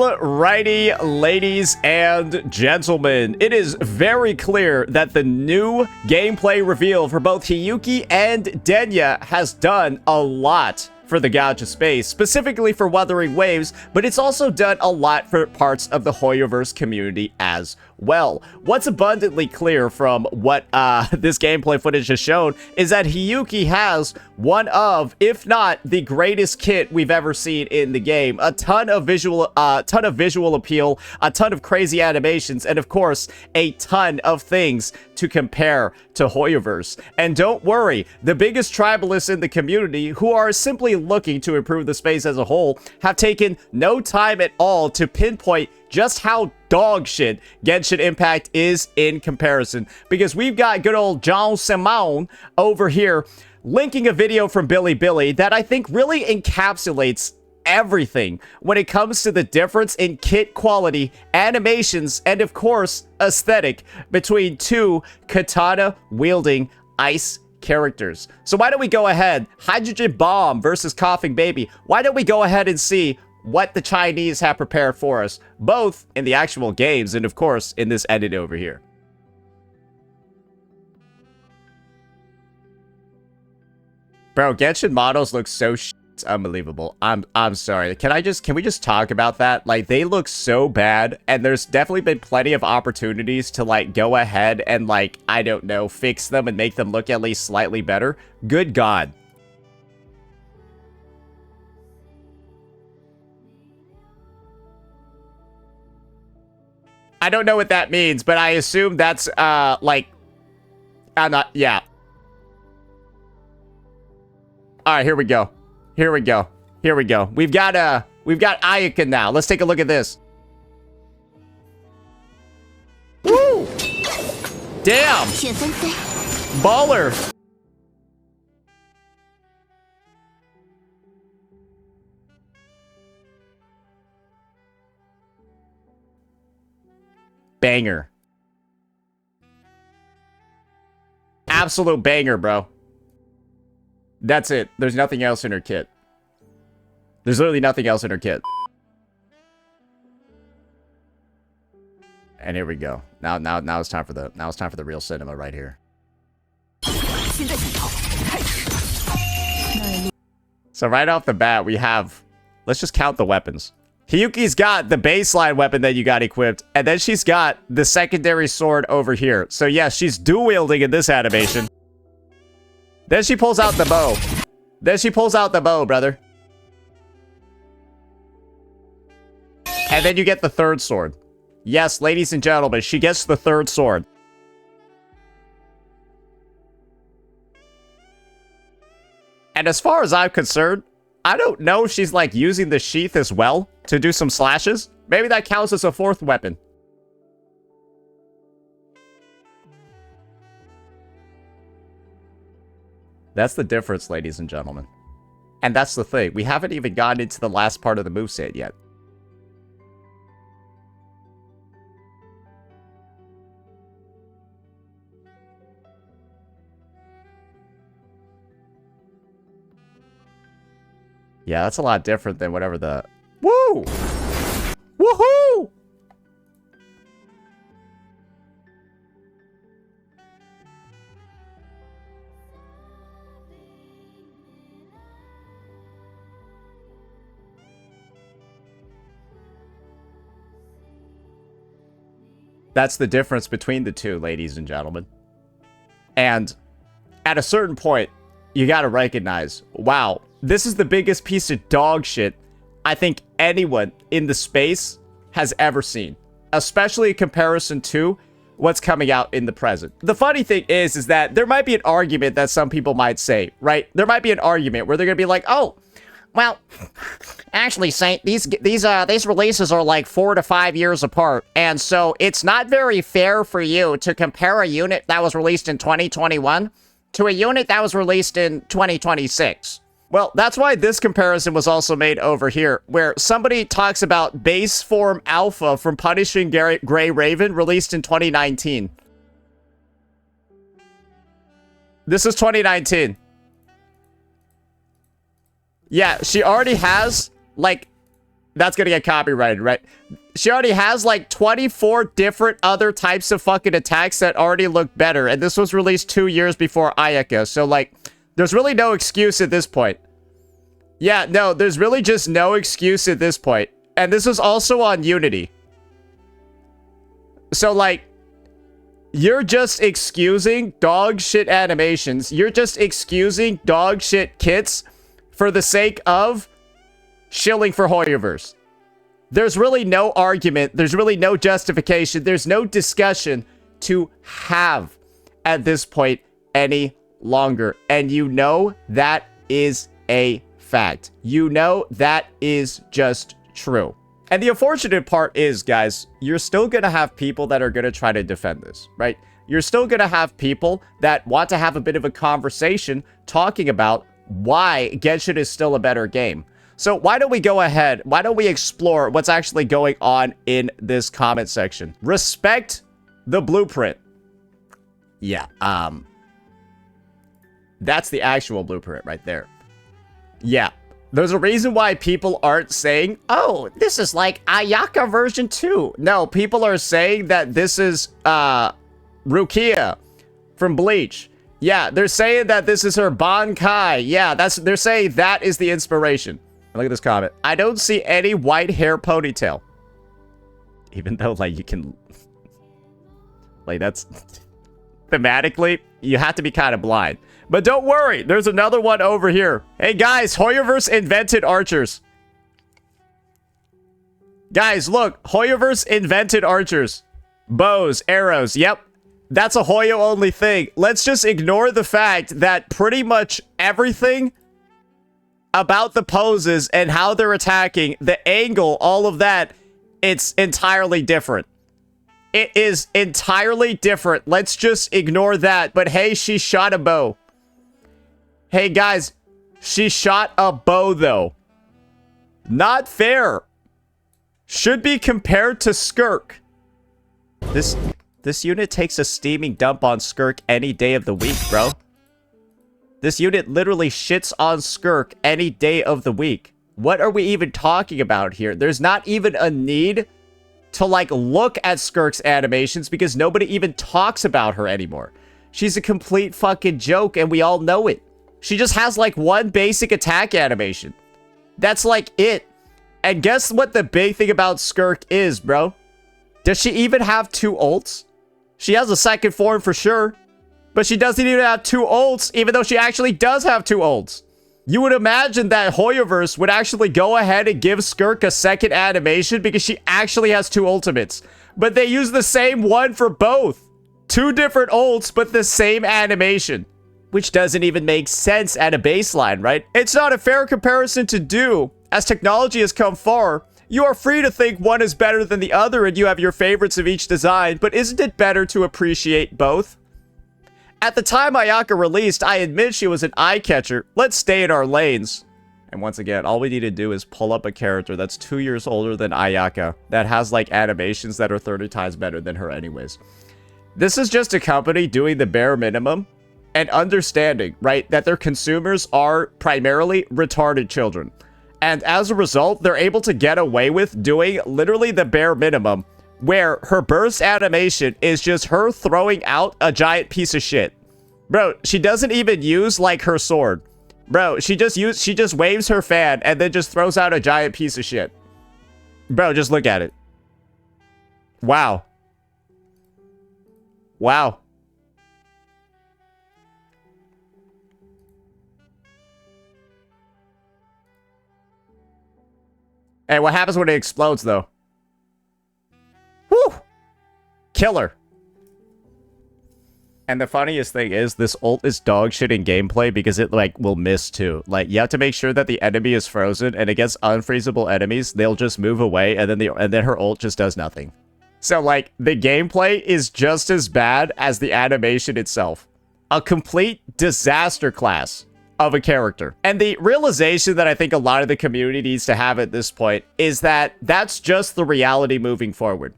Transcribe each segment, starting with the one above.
Alrighty, ladies and gentlemen, it is very clear that the new gameplay reveal for both Hiyuki and Linnea has done a lot for the gacha space, specifically for Wuthering Waves, but it's also done a lot for parts of the Hoyoverse community as well. What's abundantly clear from what this gameplay footage has shown is that Hiyuki has one of, if not the greatest kit we've ever seen in the game. A ton of visual appeal, a ton of crazy animations, and of course, a ton of things to compare to Hoyoverse. And don't worry, the biggest tribalists in the community, who are simply looking to improve the space as a whole, have taken no time at all to pinpoint just how dog shit Genshin Impact is in comparison. Because we've got good old John Simone over here linking a video from Billy that I think really encapsulates everything when it comes to the difference in kit quality, animations, and of course, aesthetic between two katana-wielding ice characters. So why don't we go ahead, Hydrogen Bomb versus Coughing Baby, why don't we go ahead and see what the Chinese have prepared for us, both in the actual games and of course in this edit over here. Bro, Genshin models look so it's unbelievable. I'm sorry. Can we just talk about that? Like, they look so bad, and there's definitely been plenty of opportunities to like go ahead and like, I don't know, fix them and make them look at least slightly better. Good God. I don't know what that means, but I assume that's like, I'm not, yeah. All right, here we go. Here we go. Here we go. We've got Ayaki now. Let's take a look at this. Woo! Damn! Baller! Banger. Absolute banger, bro. That's it. There's nothing else in her kit. There's literally nothing else in her kit. And here we go. Now it's time for the real cinema right here. So right off the bat, we have, let's just count the weapons. Hiyuki's got the baseline weapon that you got equipped, and then she's got the secondary sword over here. So yeah, she's dual wielding in this animation. Then she pulls out the bow. Then she pulls out the bow, brother. And then you get the third sword. Yes, ladies and gentlemen, she gets the third sword. And as far as I'm concerned, I don't know if she's like using the sheath as well to do some slashes. Maybe that counts as a fourth weapon. That's the difference, ladies and gentlemen. And that's the thing. We haven't even gotten into the last part of the moveset yet. Yeah, that's a lot different than whatever the... Woo! Woohoo! That's the difference between the two, ladies and gentlemen. And at a certain point, you gotta recognize, wow, this is the biggest piece of dog shit I think anyone in the space has ever seen. Especially in comparison to what's coming out in the present. The funny thing is that there might be an argument that some people might say, right? There might be an argument where they're gonna be like, oh, well, actually, Saint, these releases are like 4 to 5 years apart, and so it's not very fair for you to compare a unit that was released in 2021 to a unit that was released in 2026. Well, that's why this comparison was also made over here, where somebody talks about base form alpha from Punishing Grey Raven released in 2019. This is 2019. Yeah, she already has, like, That's gonna get copyrighted, right? She already has like 24 different other types of fucking attacks that already look better. And this was released 2 years before Ayaki. So like, there's really no excuse at this point. Yeah, no, there's really just no excuse at this point. And this is also on Unity. So like, you're just excusing dog shit animations. You're just excusing dog shit kits for the sake of shilling for Hoyoverse. There's really no argument. There's really no justification. There's no discussion to have at this point any longer. And you know that is a fact. You know that is just true. And the unfortunate part is, guys, you're still going to have people that are going to try to defend this, right? You're still going to have people that want to have a bit of a conversation talking about why Genshin is still a better game. So why don't we go ahead? Why don't we explore what's actually going on in this comment section? Respect the blueprint. Yeah, that's the actual blueprint right there. Yeah. There's a reason why people aren't saying, oh, this is like Ayaki version 2. No, people are saying that this is Rukia from Bleach. Yeah, they're saying that this is her Bankai. Yeah, they're saying that is the inspiration. Look at this comment. I don't see any white hair ponytail. Even though, like, you can... like, that's... thematically, you have to be kind of blind. But don't worry, there's another one over here. Hey guys, Hoyoverse invented archers. Guys, look, Hoyoverse invented archers. Bows, arrows, yep. That's a Hoyo only thing. Let's just ignore the fact that pretty much everything about the poses and how they're attacking, the angle, all of that, it's entirely different. It is entirely different. Let's just ignore that. But hey, she shot a bow. Hey guys, she shot a bow though. Not fair. Should be compared to Skirk. This unit takes a steaming dump on Skirk any day of the week, bro. This unit literally shits on Skirk any day of the week. What are we even talking about here? There's not even a need to like look at Skirk's animations because nobody even talks about her anymore. She's a complete fucking joke and we all know it. She just has like one basic attack animation. That's like it. And guess what the big thing about Skirk is, bro? Does she even have 2 ults? She has a second form for sure. But she doesn't even have 2 ults, even though she actually does have 2 ults. You would imagine that Hoyoverse would actually go ahead and give Skirk a second animation because she actually has 2 ultimates. But they use the same one for both. 2 different ults, but the same animation. Which doesn't even make sense at a baseline, right? It's not a fair comparison to do. As technology has come far, you are free to think one is better than the other and you have your favorites of each design, but isn't it better to appreciate both? At the time Ayaki released, I admit she was an eye-catcher. Let's stay in our lanes. And once again, all we need to do is pull up a character that's 2 years older than Ayaki, that has like animations that are 30 times better than her anyways. This is just a company doing the bare minimum and understanding, right, that their consumers are primarily retarded children. And as a result, they're able to get away with doing literally the bare minimum, where her burst animation is just her throwing out a giant piece of shit. Bro, she doesn't even use, like, her sword. Bro, she just waves her fan and then just throws out a giant piece of shit. Bro, just look at it. Wow. Wow. Hey, what happens when it explodes, though? Woo! Killer. And the funniest thing is, this ult is dog shit in gameplay because it, like, will miss, too. Like, you have to make sure that the enemy is frozen, and against unfreezable enemies, they'll just move away, and then her ult just does nothing. So, like, the gameplay is just as bad as the animation itself. A complete disaster class of a character. And the realization that I think a lot of the community needs to have at this point is that that's just the reality moving forward.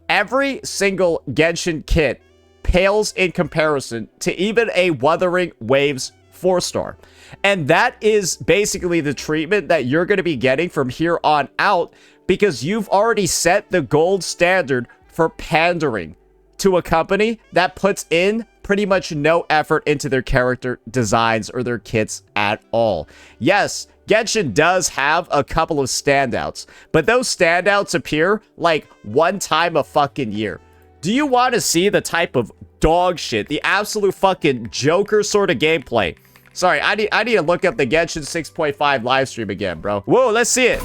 Every single Genshin kit pales in comparison to even a Wuthering Waves 4-star. And that is basically the treatment that you're going to be getting from here on out, because you've already set the gold standard for pandering to a company that puts in pretty much no effort into their character designs or their kits at all. Yes, Genshin does have a couple of standouts, but those standouts appear like one time a fucking year. Do you want to see the type of dog shit, the absolute fucking Joker sort of gameplay? Sorry, I need to look up the Genshin 6.5 live stream again, bro. Whoa, let's see it.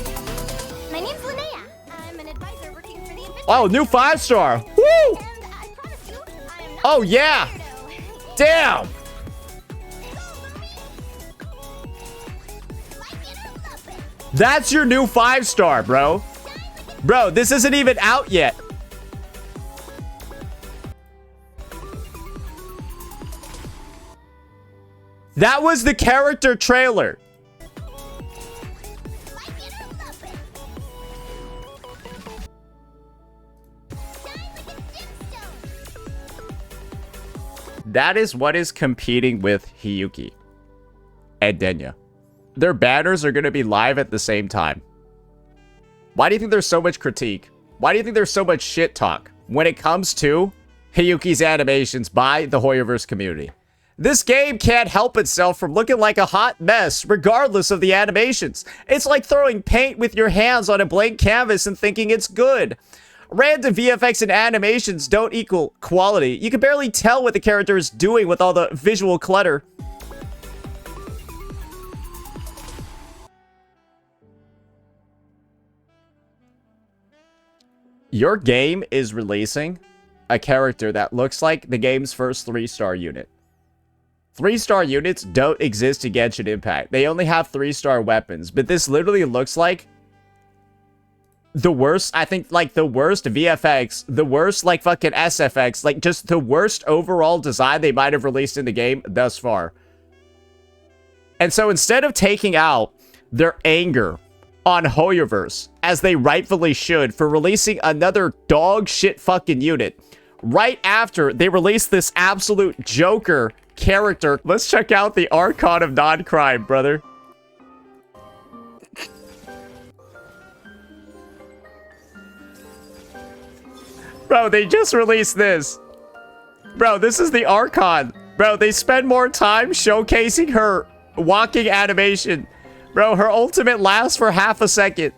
My name's Linnea. I'm an advisor working for the Adventure. Oh, new 5-star. Woo! And I promise you, I am not Oh, yeah. weirdo. Damn. That's your new 5-star, bro. Bro, this isn't even out yet. That was the character trailer. That is what is competing with Hiyuki and Denya. Their banners are going to be live at the same time. Why do you think there's so much critique? Why do you think there's so much shit talk when it comes to Hiyuki's animations by the Hoyoverse community? This game can't help itself from looking like a hot mess, regardless of the animations. It's like throwing paint with your hands on a blank canvas and thinking it's good. Random VFX and animations don't equal quality. You can barely tell what the character is doing with all the visual clutter. Your game is releasing a character that looks like the game's first 3-star unit. 3-star units don't exist in Genshin Impact. They only have 3-star weapons, but this literally looks like the worst, I think, like the worst VFX, the worst like fucking SFX, like just the worst overall design they might have released in the game thus far. And so instead of taking out their anger on Hoyoverse, as they rightfully should, for releasing another dog shit fucking unit, right after they released this absolute Joker character, let's check out the Archon of non-crime, brother. Bro, they just released this. Bro, this is the Archon. Bro, they spend more time showcasing her walking animation. Bro, her ultimate lasts for half a second.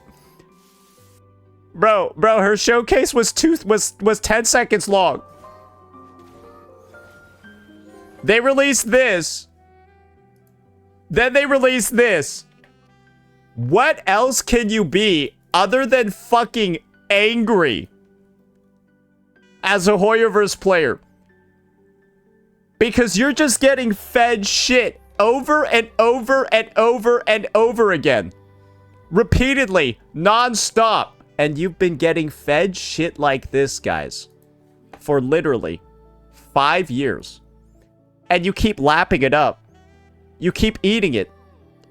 Bro, her showcase was 10 seconds long. They released this. Then they released this. What else can you be other than fucking angry as a Hoyoverse player? Because you're just getting fed shit over and over and over and over again. Repeatedly, non-stop. And you've been getting fed shit like this, guys, for literally 5 years. And you keep lapping it up. You keep eating it.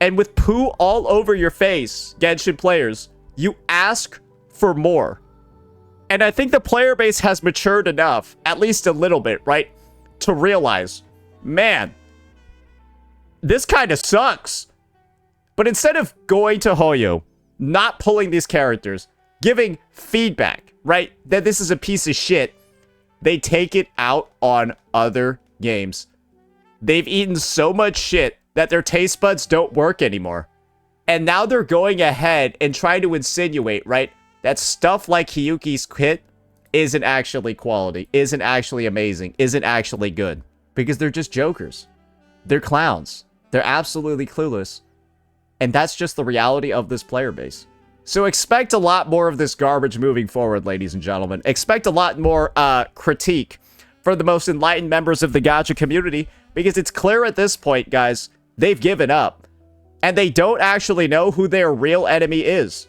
And with poo all over your face, Genshin players, you ask for more. And I think the player base has matured enough, at least a little bit, right, to realize, man, this kind of sucks. But instead of going to Hoyo, not pulling these characters, giving feedback, right, that this is a piece of shit, they take it out on other games. They've eaten so much shit that their taste buds don't work anymore. And now they're going ahead and trying to insinuate, right, that stuff like Hiyuki's kit isn't actually quality, isn't actually amazing, isn't actually good. Because they're just jokers. They're clowns. They're absolutely clueless. And that's just the reality of this player base. So expect a lot more of this garbage moving forward, ladies and gentlemen. Expect a lot more critique for the most enlightened members of the gacha community, because it's clear at this point, guys, they've given up. And they don't actually know who their real enemy is.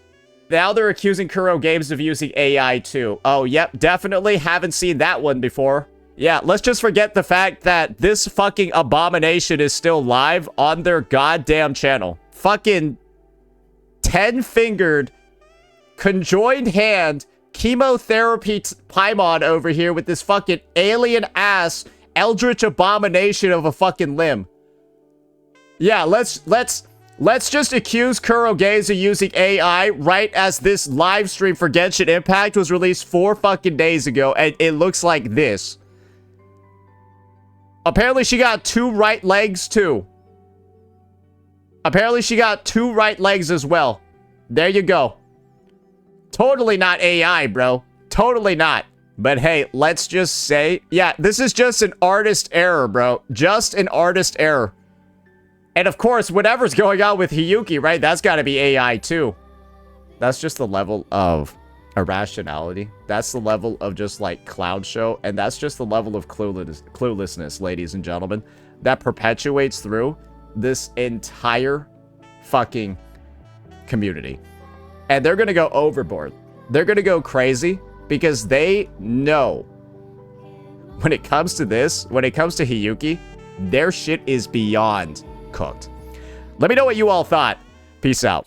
Now they're accusing Kuro Games of using AI too. Oh, yep, definitely haven't seen that one before. Yeah, let's just forget the fact that this fucking abomination is still live on their goddamn channel. Fucking 10-fingered, conjoined hand, chemotherapy Paimon over here with this fucking alien-ass eldritch abomination of a fucking limb. Yeah, let's just accuse Kuroge's of using AI right as this live stream for Genshin Impact was released 4 fucking days ago, and it looks like this. Apparently she got 2 right legs too. Apparently she got 2 right legs as well. There you go. Totally not AI, bro. Totally not. But hey, let's just say, yeah, this is just an artist error, bro. Just an artist error. And of course, whatever's going on with Hiyuki, right? That's got to be AI too. That's just the level of irrationality. That's the level of just like cloud show. And that's just the level of cluelessness, ladies and gentlemen, that perpetuates through this entire fucking community. And they're going to go overboard. They're going to go crazy because they know when it comes to this, when it comes to Hiyuki, their shit is beyond cooked. Let me know what you all thought. Peace out.